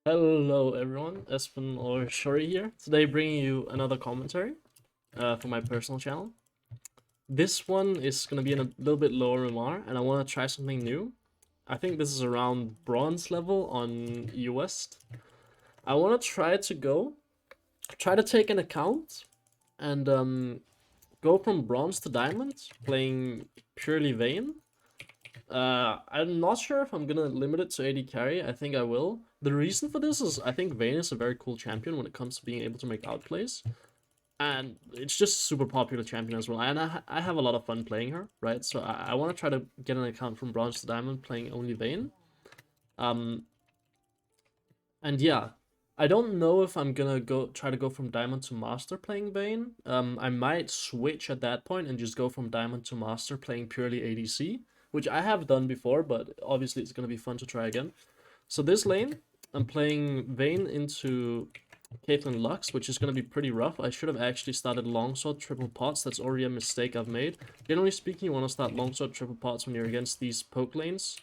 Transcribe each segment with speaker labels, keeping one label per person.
Speaker 1: Hello everyone, Espen or Shori here. Today bringing you another commentary for my personal channel. This one is going to be in a little bit lower MR and I want to try something new. I think this is around bronze level on US. I want to try to take an account and go from bronze to diamond playing purely Vayne. I'm not sure if I'm gonna limit it to AD carry. I think I will. The reason for this is I think Vayne is a very cool champion when it comes to being able to make outplays. And it's just a super popular champion as well. And I have a lot of fun playing her, right? So I want to try to get an account from bronze to diamond playing only Vayne. And yeah, I don't know if I'm gonna try to go from diamond to master playing Vayne. I might switch at that point and just go from diamond to master playing purely ADC, which I have done before, but obviously it's gonna be fun to try again. So this lane, I'm playing Vayne into Caitlyn Lux, which is gonna be pretty rough. I should have actually started longsword triple pots. That's already a mistake I've made. Generally speaking, you want to start longsword triple pots when you're against these poke lanes.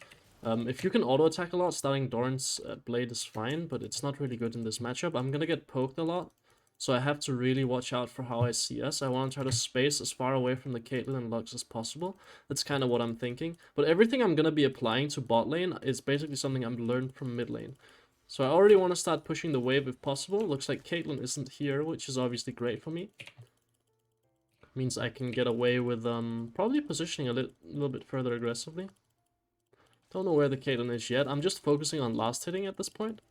Speaker 1: If you can auto-attack a lot, starting Doran's blade is fine, but it's not really good in this matchup. I'm gonna get poked a lot, so I have to really watch out for how I CS. I want to try to space as far away from the Caitlyn and Lux as possible. That's kind of what I'm thinking. But everything I'm gonna be applying to bot lane is basically something I've learned from mid lane. So I already want to start pushing the wave if possible. Looks like Caitlyn isn't here, which is obviously great for me. Means I can get away with probably positioning a little bit further aggressively. Don't know where the Caitlyn is yet. I'm just focusing on last hitting at this point.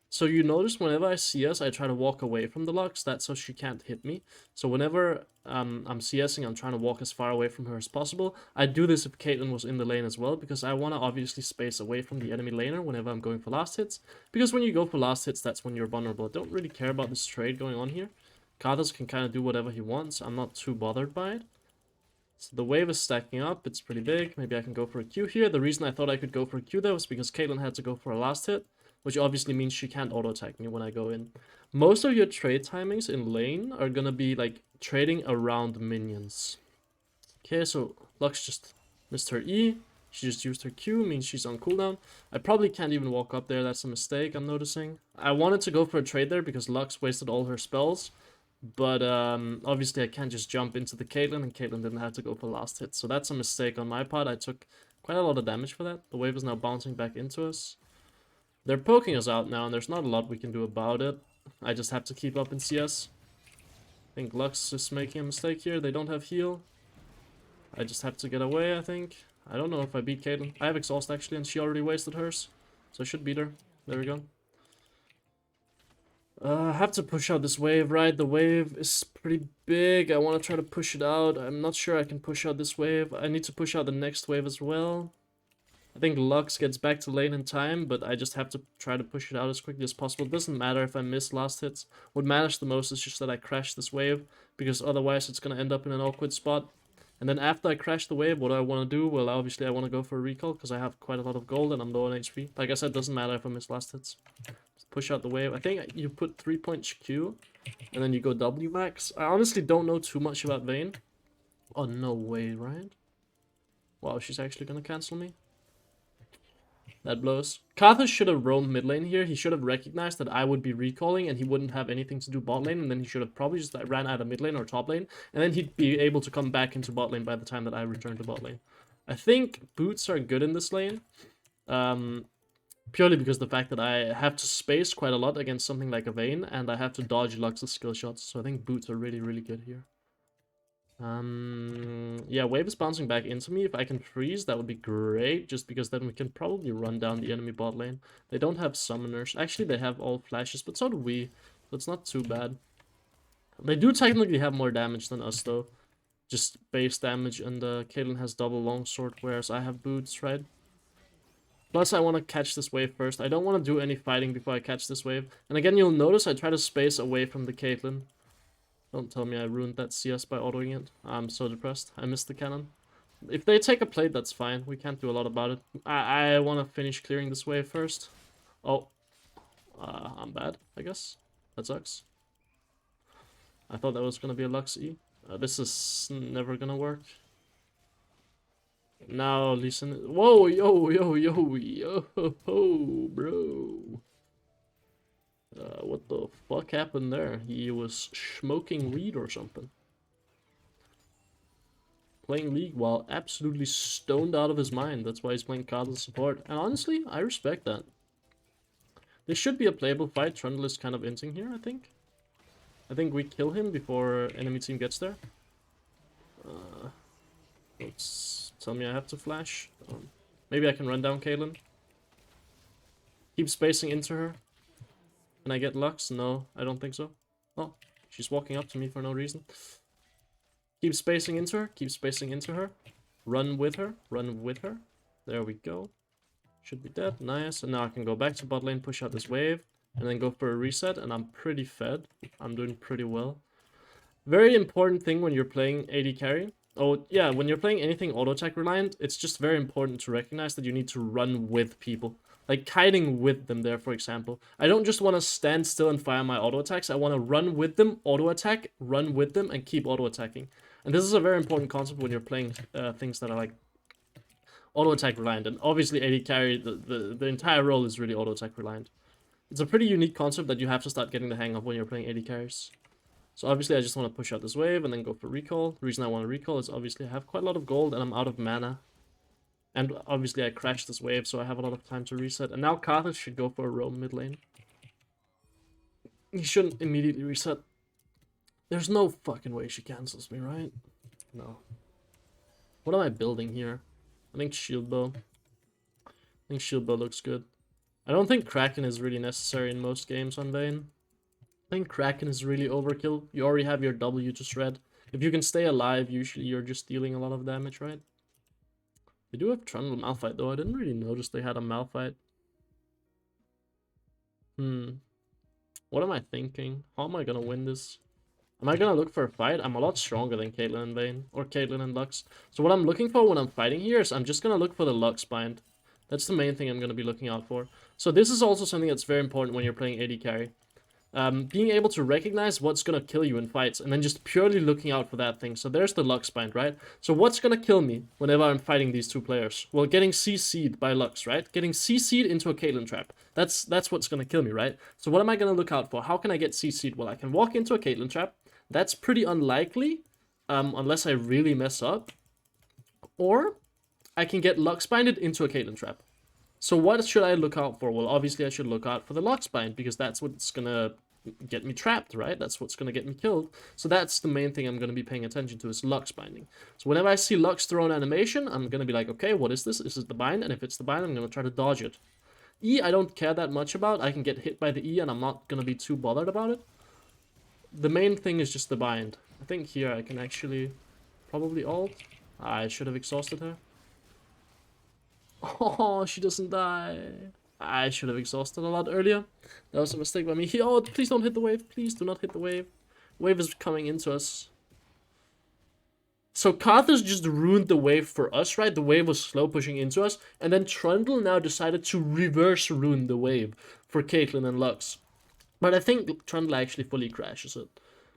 Speaker 1: So you notice whenever I CS, I try to walk away from the Lux. That's so she can't hit me. So whenever I'm CSing, I'm trying to walk as far away from her as possible. I'd do this if Caitlyn was in the lane as well, because I want to obviously space away from the enemy laner whenever I'm going for last hits. Because when you go for last hits, that's when you're vulnerable. I don't really care about this trade going on here. Karthus can kind of do whatever he wants. I'm not too bothered by it. So the wave is stacking up, it's pretty big. Maybe I can go for a Q here. The reason I thought I could go for a Q though was because Caitlyn had to go for a last hit, which obviously means she can't auto-attack me when I go in. Most of your trade timings in lane are gonna be like trading around minions. Okay, so Lux just missed her E. She just used her Q, means she's on cooldown. I probably can't even walk up there, that's a mistake I'm noticing. I wanted to go for a trade there because Lux wasted all her spells. But obviously I can't just jump into the Caitlyn, and Caitlyn didn't have to go for last hit. So that's a mistake on my part. I took quite a lot of damage for that. The wave is now bouncing back into us. They're poking us out now, and there's not a lot we can do about it. I just have to keep up in CS. I think Lux is making a mistake here. They don't have heal. I just have to get away, I think. I don't know if I beat Caitlyn. I have exhaust actually, and she already wasted hers. So I should beat her. There we go. I have to push out this wave, right? The wave is pretty big. I want to try to push it out. I'm not sure I can push out this wave. I need to push out the next wave as well. I think Lux gets back to lane in time, but I just have to try to push it out as quickly as possible. It doesn't matter if I miss last hits. What matters the most is just that I crash this wave, because otherwise it's going to end up in an awkward spot. And then after I crash the wave, what do I want to do? Well, obviously I want to go for a recall, because I have quite a lot of gold and I'm low on HP. Like I said, it doesn't matter if I miss last hits. Push out the wave. I think you put 3-point Q, and then you go W max. I honestly don't know too much about Vayne. Oh, no way, right? Wow, she's actually gonna cancel me. That blows. Karthus should have roamed mid lane here. He should have recognized that I would be recalling and he wouldn't have anything to do bot lane, and then he should have probably just ran out of mid lane or top lane, and then he'd be able to come back into bot lane by the time that I return to bot lane. I think boots are good in this lane. Purely because the fact that I have to space quite a lot against something like a Vayne, and I have to dodge Lux's skill shots, so I think boots are really, really good here. Yeah, wave is bouncing back into me. If I can freeze, that would be great, just because then we can probably run down the enemy bot lane. They don't have summoners. Actually, they have all flashes, but so do we, so it's not too bad. They do technically have more damage than us, though. Just base damage, and Caitlyn has double longsword, whereas I have boots, right? Plus, I want to catch this wave first. I don't want to do any fighting before I catch this wave. And again, you'll notice I try to space away from the Caitlyn. Don't tell me I ruined that CS by autoing it. I'm so depressed. I missed the cannon. If they take a plate, that's fine. We can't do a lot about it. I want to finish clearing this wave first. Oh. I'm bad, I guess. That sucks. I thought that was going to be a Lux E. This is never going to work. Now listen. Whoa, yo, bro. What the fuck happened there? He was smoking weed or something. Playing League while absolutely stoned out of his mind. That's why he's playing Kaza support. And honestly, I respect that. This should be a playable fight. Trundle is kind of inting here, I think. I think we kill him before enemy team gets there. Don't tell me I have to flash. Maybe I can run down Caitlyn. Keep spacing into her. Can I get Lux? No, I don't think so. Oh, she's walking up to me for no reason. Keep spacing into her. Keep spacing into her. Run with her. Run with her. There we go. Should be dead. Nice. And now I can go back to bot lane, push out this wave, and then go for a reset. And I'm pretty fed. I'm doing pretty well. Very important thing when you're playing AD carry. Oh, yeah, when you're playing anything auto-attack reliant, it's just very important to recognize that you need to run with people. Like kiting with them there, for example. I don't just want to stand still and fire my auto-attacks. I want to run with them, auto-attack, run with them, and keep auto-attacking. And this is a very important concept when you're playing things that are like auto-attack reliant. And obviously AD carry, the entire role is really auto-attack reliant. It's a pretty unique concept that you have to start getting the hang of when you're playing AD carries. So obviously I just want to push out this wave and then go for recall. The reason I want to recall is obviously I have quite a lot of gold and I'm out of mana. And obviously I crashed this wave, so I have a lot of time to reset. And now Karthus should go for a roam mid lane. He shouldn't immediately reset. There's no fucking way she cancels me, right? No. What am I building here? I think shield bow. I think shield bow looks good. I don't think Kraken is really necessary in most games on Vayne. I think Kraken is really overkill. You already have your W to shred. If you can stay alive, usually you're just dealing a lot of damage, right? They do have Trundle Malphite though. I didn't really notice they had a Malphite. What am I thinking? How am I gonna win this? Am I gonna look for a fight? I'm a lot stronger than Caitlyn and Vayne. Or Caitlyn and Lux. So what I'm looking for when I'm fighting here is I'm just gonna look for the Lux bind. That's the main thing I'm gonna be looking out for. So this is also something that's very important when you're playing AD carry. Being able to recognize what's gonna kill you in fights and then just purely looking out for that thing. So there's the Lux bind, right? So what's gonna kill me whenever I'm fighting these two players? Well, getting CC'd by Lux, right? Getting CC'd into a Caitlyn trap. That's what's gonna kill me, right? So what am I gonna look out for? How can I get CC'd? Well, I can walk into a Caitlyn trap. That's pretty unlikely, unless I really mess up. Or I can get Lux binded into a Caitlyn trap. So what should I look out for? Well, obviously I should look out for the Lux bind because that's what's gonna get me trapped, right? That's what's gonna get me killed. So that's the main thing I'm gonna be paying attention to is Lux binding. So whenever I see Lux throw an animation, I'm gonna be like, okay, what is this? Is it the bind? And if it's the bind, I'm gonna try to dodge it. E, I don't care that much about. I can get hit by the E and I'm not gonna be too bothered about it. The main thing is just the bind. I think here I can actually probably ult. I should have exhausted her. Oh, she doesn't die. I should have exhausted a lot earlier. That was a mistake by me. Oh, please don't hit the wave. Please do not hit the wave. Wave is coming into us. So Karthus just ruined the wave for us, right? The wave was slow pushing into us. And then Trundle now decided to reverse ruin the wave for Caitlyn and Lux. But I think Trundle actually fully crashes it.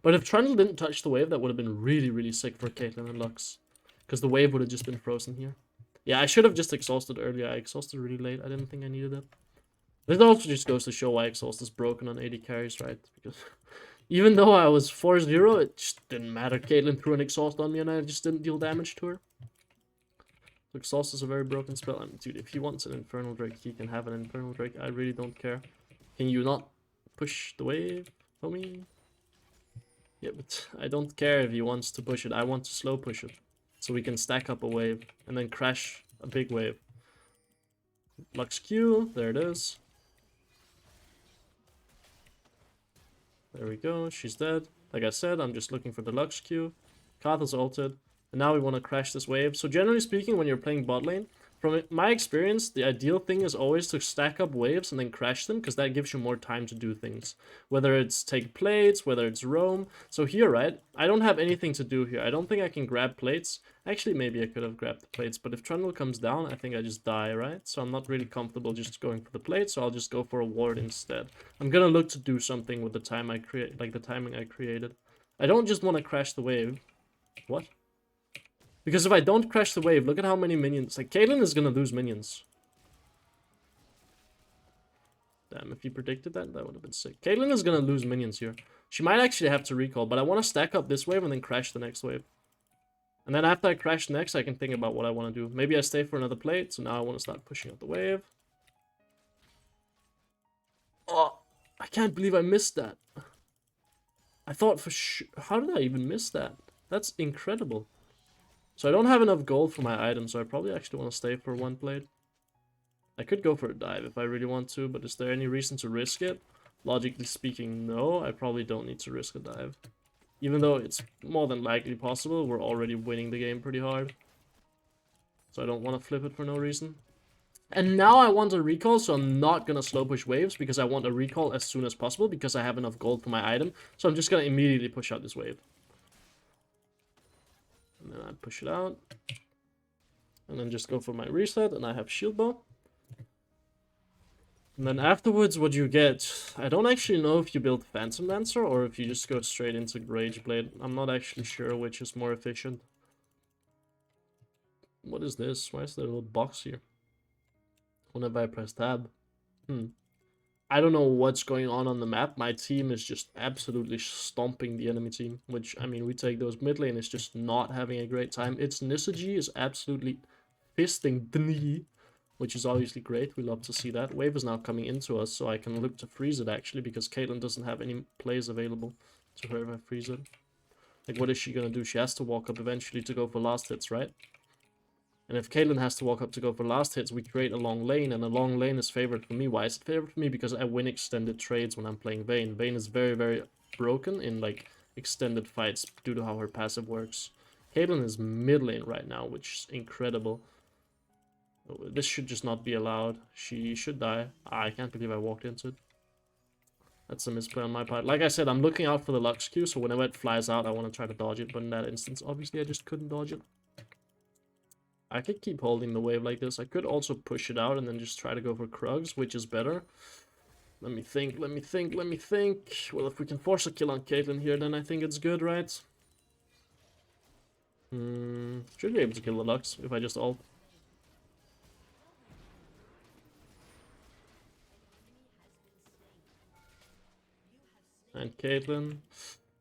Speaker 1: But if Trundle didn't touch the wave, that would have been really, really sick for Caitlyn and Lux. Because the wave would have just been frozen here. Yeah, I should have just exhausted earlier. I exhausted really late. I didn't think I needed it. This also just goes to show why exhaust is broken on AD carries, right? Because even though I was 4-0, it just didn't matter. Caitlyn threw an exhaust on me and I just didn't deal damage to her. So exhaust is a very broken spell. I mean, dude, if he wants an Infernal Drake, he can have an Infernal Drake. I really don't care. Can you not push the wave for me? Yeah, but I don't care if he wants to push it. I want to slow push it. So we can stack up a wave and then crash a big wave. Lux Q, there it is. There we go, she's dead. Like I said, I'm just looking for the Lux Q. Karthus ulted. And now we want to crash this wave. So generally speaking, when you're playing bot lane, from my experience, the ideal thing is always to stack up waves and then crash them, because that gives you more time to do things. Whether it's take plates, whether it's roam. So here, right, I don't have anything to do here. I don't think I can grab plates. Actually, maybe I could have grabbed the plates, but if Trundle comes down, I think I just die, right? So I'm not really comfortable just going for the plate, so I'll just go for a ward instead. I'm gonna look to do something with the time I create, like the timing I created. I don't just want to crash the wave. What? Because if I don't crash the wave, look at how many minions. Like, Caitlyn is gonna lose minions. Damn, if he predicted that, that would have been sick. Caitlyn is gonna lose minions here. She might actually have to recall, but I want to stack up this wave and then crash the next wave. And then after I crash next, I can think about what I want to do. Maybe I stay for another plate, so now I want to start pushing out the wave. Oh, I can't believe I missed that. I thought for sure... How did I even miss that? That's incredible. So I don't have enough gold for my items, so I probably actually want to stay for one plate. I could go for a dive if I really want to, but is there any reason to risk it? Logically speaking, no. I probably don't need to risk a dive. Even though it's more than likely possible, we're already winning the game pretty hard. So I don't want to flip it for no reason. And now I want a recall, so I'm not going to slow push waves, because I want a recall as soon as possible, because I have enough gold for my item. So I'm just going to immediately push out this wave. And then I push it out. And then just go for my reset, and I have shield bow. And then afterwards, what you get... I don't actually know if you build Phantom Dancer, or if you just go straight into Rage Blade. I'm not actually sure which is more efficient. What is this? Why is there a little box here? Whenever I press tab. I don't know what's going on the map. My team is just absolutely stomping the enemy team. Which, I mean, we take those mid lane, is just not having a great time. Its Nisuji is absolutely fisting Dni, which is obviously great. We love to see that. Wave is now coming into us, so I can look to freeze it, actually, because Caitlyn doesn't have any plays available to her if I freeze it. Like, what is she gonna do? She has to walk up eventually to go for last hits, right? And if Caitlyn has to walk up to go for last hits, we create a long lane, and a long lane is favored for me. Why is it favored for me? Because I win extended trades when I'm playing Vayne. Vayne is very, very broken in, like, extended fights due to how her passive works. Caitlyn is mid lane right now, which is incredible. This should just not be allowed. She should die. I can't believe I walked into it. That's a misplay on my part. Like I said, I'm looking out for the Lux Q, so whenever it flies out, I want to try to dodge it. But in that instance, obviously, I just couldn't dodge it. I could keep holding the wave like this. I could also push it out and then just try to go for Krugs, which is better. Let me think. Well, if we can force a kill on Caitlyn here, then I think it's good, right? Should be able to kill the Lux if I just ult. And Caitlyn.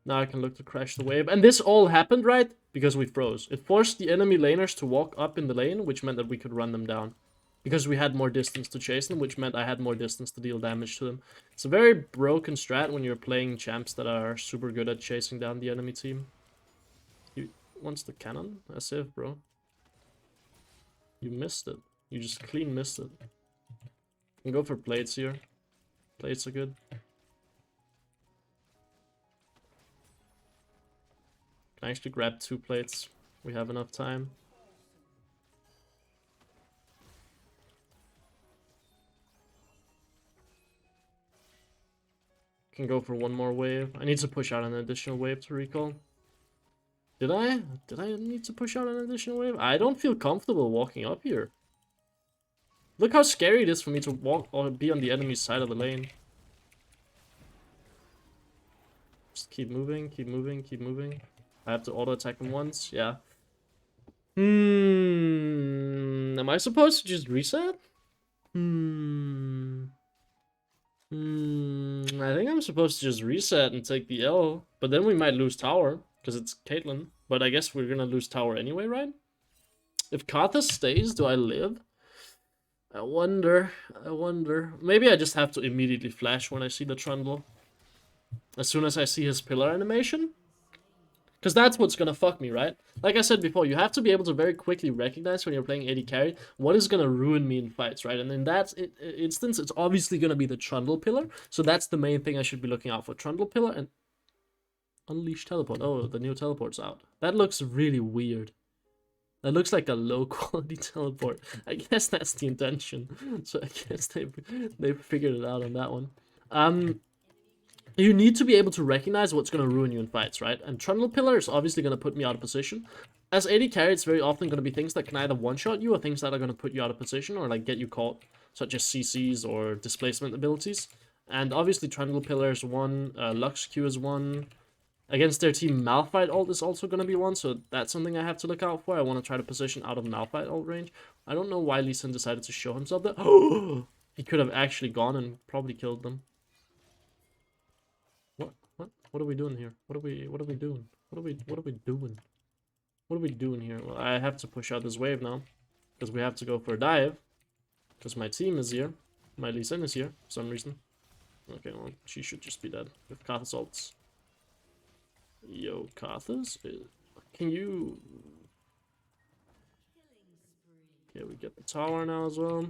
Speaker 1: Now I can look to crash the wave. And this all happened, right? Because we froze. It forced the enemy laners to walk up in the lane, which meant that we could run them down. Because we had more distance to chase them, which meant I had more distance to deal damage to them. It's a very broken strat when you're playing champs that are super good at chasing down the enemy team. He wants the cannon? As if, bro. You missed it. You just clean missed it. You can go for plates here. Plates are good. Can I actually grab 2 plates? We have enough time. Can go for one more wave. I need to push out an additional wave to recall. Did I? Did I need to push out an additional wave? I don't feel comfortable walking up here. Look how scary it is for me to walk or be on the enemy's side of the lane. Just keep moving, keep moving, keep moving. I have to auto-attack him once, yeah. Am I supposed to just reset? I think I'm supposed to just reset and take the L. But then we might lose tower, because it's Caitlyn. But I guess we're gonna lose tower anyway, right? If Karthus stays, do I live? I wonder. Maybe I just have to immediately flash when I see the Trundle. As soon as I see his pillar animation. Because that's what's going to fuck me, right? Like I said before, you have to be able to very quickly recognize when you're playing AD carry what is going to ruin me in fights, right? And in that instance, it's obviously going to be the Trundle pillar. So that's the main thing I should be looking out for. Trundle pillar and Unleash teleport. Oh, the new teleport's out. That looks really weird. That looks like a low quality teleport. I guess that's the intention. So I guess they figured it out on that one. You need to be able to recognize what's going to ruin you in fights, right? And Trundle Pillar is obviously going to put me out of position. As AD carry, it's very often going to be things that can either one-shot you or things that are going to put you out of position or like get you caught, such as CCs or displacement abilities. And obviously Trundle Pillar is one, Lux Q is one. Against their team, Malphite ult is also going to be one, so that's something I have to look out for. I want to try to position out of Malphite ult range. I don't know why Lee Sin decided to show himself there. He could have actually gone and probably killed them. What? What are we doing here? What are we doing? What are we doing? What are we doing here? Well, I have to push out this wave now. Because we have to go for a dive. Because my team is here. My Lee Sin is here for some reason. Okay, well, she should just be dead. With Karthus ults. Yo, Karthus? Can you... Okay, we get the tower now as well.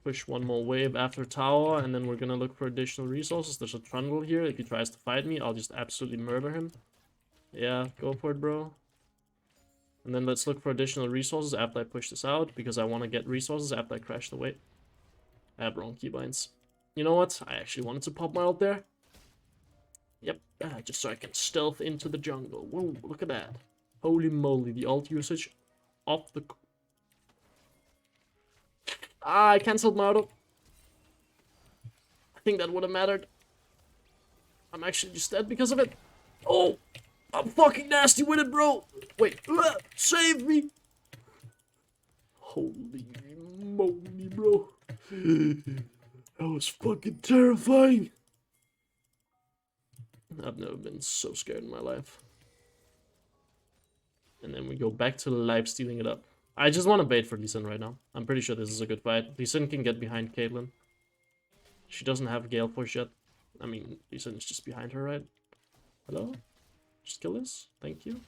Speaker 1: Push one more wave after tower, and then we're gonna look for additional resources. There's a Trundle here. If he tries to fight me, I'll just absolutely murder him. Yeah, go for it, bro. And then let's look for additional resources after I push this out, because I want to get resources after I crash the wave. I have wrong keybinds. You know what? I actually wanted to pop my ult there. Yep, just so I can stealth into the jungle. Whoa, look at that. Holy moly, the ult usage off the... Ah, I cancelled my auto. I think that would have mattered. I'm actually just dead because of it. Oh, I'm fucking nasty with it, bro. Wait, save me. Holy moly, bro. That was fucking terrifying. I've never been so scared in my life. And then we go back to live stealing it up. I just want to bait for Lee Sin right now. I'm pretty sure this is a good fight. Lee Sin can get behind Caitlyn. She doesn't have Gale Force yet. I mean, Lee Sin is just behind her, right? Hello? Just kill this. Thank you.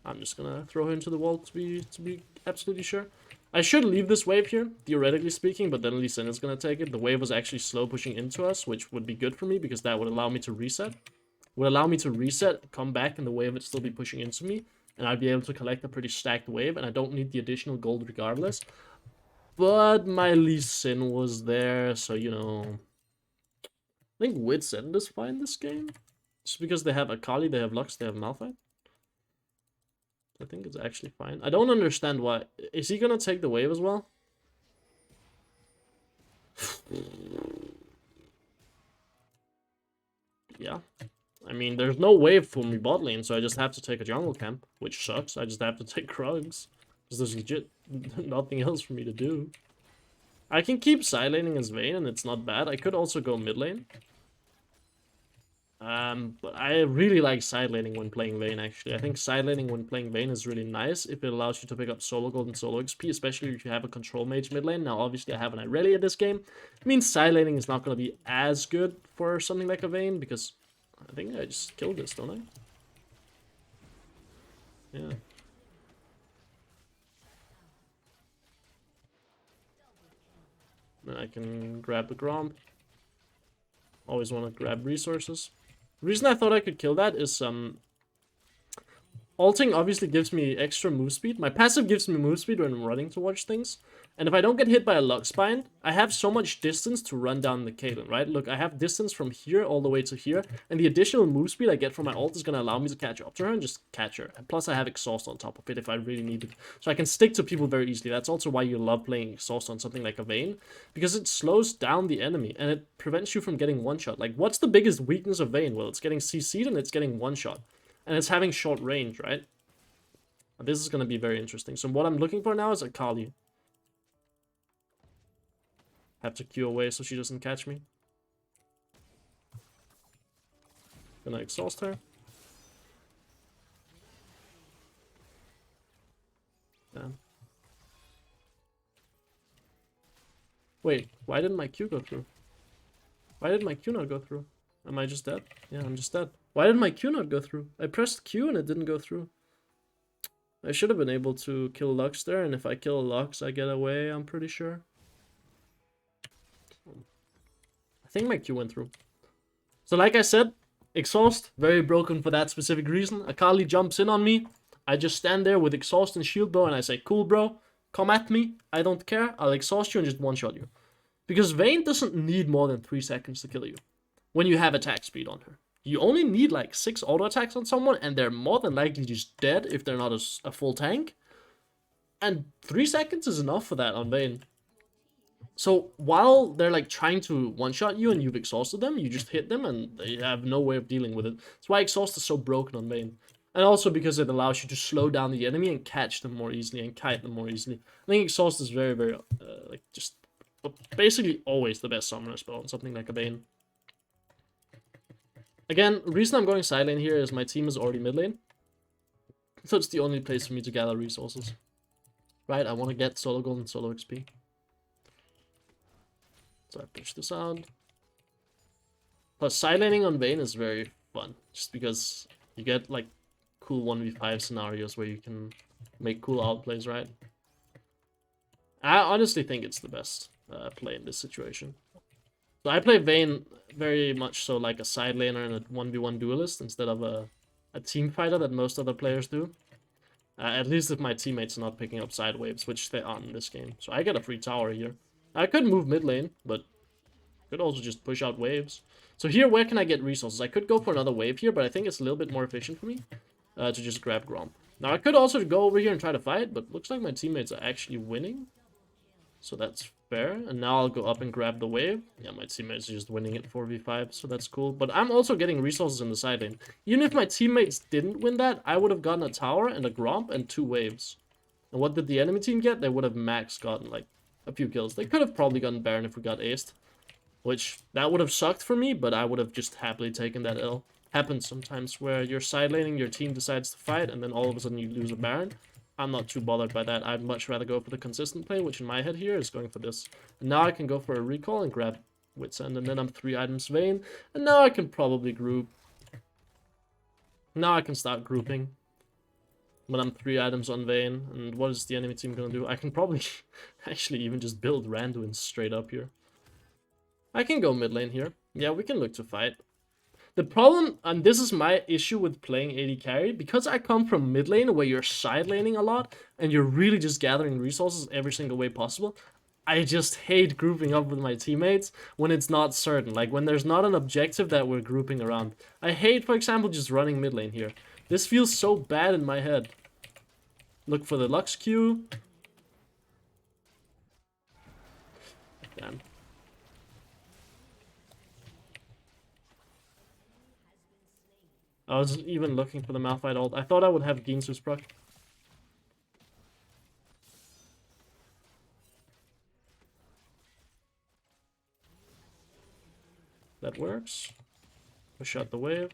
Speaker 1: I'm just gonna throw her into the wall to be absolutely sure. I should leave this wave here, theoretically speaking, but then Lee Sin is gonna take it. The wave was actually slow pushing into us, which would be good for me because that would allow me to reset. Would allow me to reset, come back, and the wave would still be pushing into me. And I'd be able to collect a pretty stacked wave, and I don't need the additional gold regardless. But my Lee Sin was there, so, you know... I think Wit's End is fine this game. Just because they have Akali, they have Lux, they have Malphite. I think it's actually fine. I don't understand why. Is he gonna take the wave as well? Yeah. I mean, there's no wave for me bot lane, so I just have to take a jungle camp, which sucks. I just have to take Krugs. Because there's legit nothing else for me to do. I can keep side laning as Vayne, and it's not bad. I could also go mid lane. But I really like side laning when playing Vayne, actually. I think side laning when playing Vayne is really nice if it allows you to pick up solo gold and solo XP, especially if you have a control mage mid lane. Now, obviously, I have an Irelia this game. It means side laning is not going to be as good for something like a Vayne, because I think I just killed this, don't I? Yeah. Then I can grab the Gromp. Always want to grab resources. The reason I thought I could kill that is, ulting obviously gives me extra move speed. My passive gives me move speed when I'm running towards things. And if I don't get hit by a Lux Bind, I have so much distance to run down the Caitlyn, right? Look, I have distance from here all the way to here. And the additional move speed I get from my ult is going to allow me to catch up to her and just catch her. And plus I have Exhaust on top of it if I really need it. So I can stick to people very easily. That's also why you love playing Exhaust on something like a Vayne. Because it slows down the enemy and it prevents you from getting one-shot. Like, what's the biggest weakness of Vayne? Well, it's getting CC'd and it's getting one-shot. And it's having short range, right? This is going to be very interesting. So what I'm looking for now is Akali. Have to Q away so she doesn't catch me. Gonna exhaust her. Damn. Wait, why didn't my Q go through? Why did my Q not go through? Am I just dead? Yeah, I'm just dead. Why did my Q not go through? I pressed Q and it didn't go through. I should have been able to kill Lux there, and if I kill Lux, I get away, I'm pretty sure. I think my Q went through. So like I said, Exhaust, very broken for that specific reason. Akali jumps in on me. I just stand there with Exhaust and Shield Bow, and I say, cool, bro, come at me. I don't care. I'll exhaust you and just one-shot you. Because Vayne doesn't need more than 3 seconds to kill you when you have attack speed on her. You only need like 6 auto attacks on someone, and they're more than likely just dead if they're not a full tank. And 3 seconds is enough for that on Vayne. So while they're like trying to one-shot you and you've exhausted them, you just hit them and they have no way of dealing with it. That's why exhaust is so broken on Vayne. And also because it allows you to slow down the enemy and catch them more easily and kite them more easily. I think Exhaust is very, very, like, just basically always the best summoner spell on something like a Vayne. Again, the reason I'm going side lane here is my team is already mid lane. So it's the only place for me to gather resources. Right, I want to get solo gold and solo XP. So I push this out. Plus, side laning on Vayne is very fun. Just because you get, like, cool 1v5 scenarios where you can make cool outplays, right? I honestly think it's the best play in this situation. So I play Vayne very much so like a side laner and a 1v1 duelist instead of a team fighter that most other players do. At least if my teammates are not picking up side waves, which they aren't in this game. So I get a free tower here. I could move mid lane, but could also just push out waves. So here, where can I get resources? I could go for another wave here, but I think it's a little bit more efficient for me to just grab Gromp. Now, I could also go over here and try to fight, but looks like my teammates are actually winning. So that's fair. And now I'll go up and grab the wave. Yeah, my teammates are just winning it 4v5, so that's cool. But I'm also getting resources in the side lane. Even if my teammates didn't win that, I would have gotten a tower and a Gromp and 2 waves. And what did the enemy team get? They would have max gotten, like, a few kills. They could have probably gotten Baron if we got aced. Which, that would have sucked for me, but I would have just happily taken that L. Happens sometimes where you're side laning, your team decides to fight, and then all of a sudden you lose a Baron. I'm not too bothered by that. I'd much rather go for the consistent play, which in my head here is going for this. And now I can go for a recall and grab Wits End, and then I'm 3 items Vayne. And now I can probably group. Now I can start grouping. When I'm 3 items on Vayne. And what is the enemy team gonna do? I can probably actually even just build Randuin straight up here. I can go mid lane here. Yeah, we can look to fight. The problem, and this is my issue with playing AD carry, because I come from mid lane where you're side laning a lot, and you're really just gathering resources every single way possible, I just hate grouping up with my teammates when it's not certain. Like, when there's not an objective that we're grouping around. I hate, for example, just running mid lane here. This feels so bad in my head. Look for the Lux Q. Damn. I was even looking for the Malphite ult. I thought I would have Ginsu's proc. That works. Push out the wave.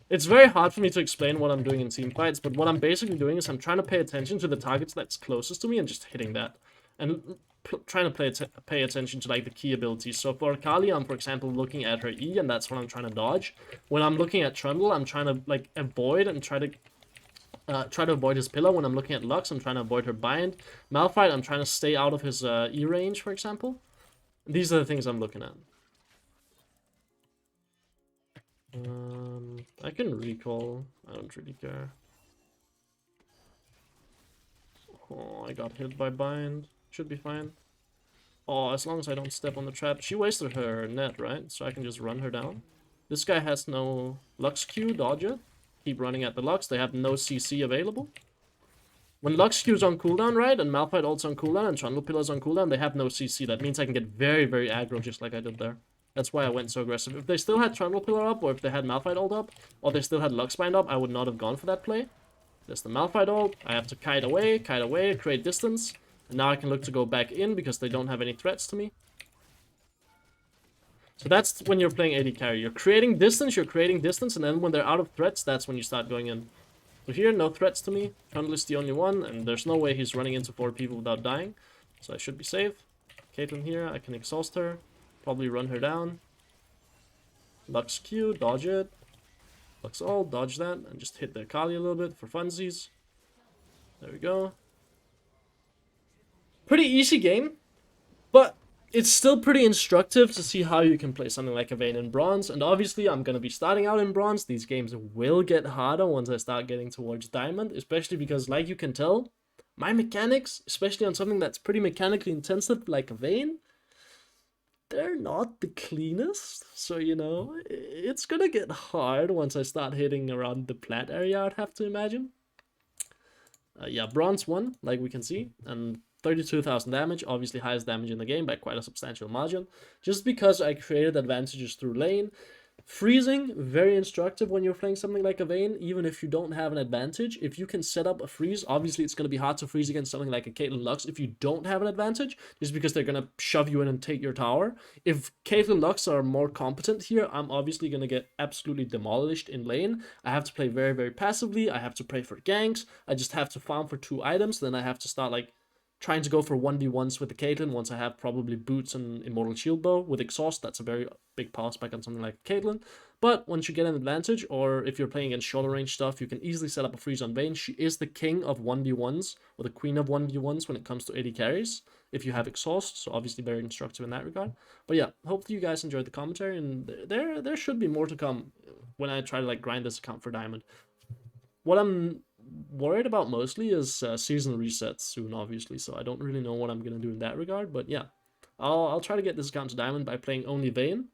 Speaker 1: It's very hard for me to explain what I'm doing in team fights, but what I'm basically doing is I'm trying to pay attention to the targets that's closest to me and just hitting that. And trying to pay attention to, like, the key abilities. So for Akali, I'm, for example, looking at her E, and that's what I'm trying to dodge. When I'm looking at Trundle, I'm trying to, like, avoid and try to avoid his pillar. When I'm looking at Lux, I'm trying to avoid her bind. Malphite, I'm trying to stay out of his E range, for example. These are the things I'm looking at. I can recall. I don't really care. Oh, I got hit by bind. Should be fine. Oh, as long as I don't step on the trap. She wasted her net, right? So I can just run her down. This guy has no Lux Q, dodge it. Keep running at the Lux. They have no CC available. When Lux Q's on cooldown, right, and Malphite ult's on cooldown, and Trundle Pillar's on cooldown, they have no CC. That means I can get very, very aggro, just like I did there. That's why I went so aggressive. If they still had Trundle Pillar up, or if they had Malphite ult up, or they still had Lux Bind up, I would not have gone for that play. There's the Malphite ult. I have to kite away, create distance. And now I can look to go back in because they don't have any threats to me. So that's when you're playing AD carry. You're creating distance, and then when they're out of threats, that's when you start going in. So here, no threats to me. Trundle is the only one, and there's no way he's running into 4 people without dying. So I should be safe. Caitlyn here, I can exhaust her. Probably run her down. Lux Q, dodge it. Lux ult, dodge that, and just hit the Akali a little bit for funsies. There we go. Pretty easy game, but it's still pretty instructive to see how you can play something like a Vayne in Bronze. And obviously, I'm going to be starting out in Bronze. These games will get harder once I start getting towards Diamond, especially because, like you can tell, my mechanics, especially on something that's pretty mechanically intensive like a Vayne, they're not the cleanest. So, you know, it's going to get hard once I start hitting around the plat area, I'd have to imagine. Yeah, Bronze 1, like we can see, and 32,000 damage, obviously highest damage in the game by quite a substantial margin. Just because I created advantages through lane, Freezing, very instructive when you're playing something like a Vayne, even if you don't have an advantage. If you can set up a freeze, obviously it's going to be hard to freeze against something like a Caitlyn Lux if you don't have an advantage, just because they're going to shove you in and take your tower. If Caitlyn Lux are more competent here, I'm obviously going to get absolutely demolished in lane. I have to play very, very passively. I have to pray for ganks. I just have to farm for 2 items. Then I have to start like trying to go for 1v1s with the Caitlyn once I have probably Boots and Immortal Shield Bow. With Exhaust, that's a very big power spike on something like Caitlyn. But once you get an advantage, or if you're playing against shorter range stuff, you can easily set up a freeze on Vayne. She is the king of 1v1s, or the queen of 1v1s when it comes to AD carries, if you have Exhaust, so obviously very instructive in that regard. But yeah, hopefully you guys enjoyed the commentary, and there should be more to come when I try to like grind this account for Diamond. What I'm worried about mostly is season resets soon, obviously, so I don't really know what I'm gonna do in that regard. But yeah, I'll try to get this account to Diamond by playing only Vayne,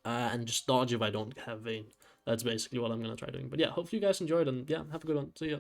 Speaker 1: and just dodge if I don't have Vayne. That's basically what I'm gonna try doing. But yeah, hopefully you guys enjoyed, and yeah, have a good one. See ya.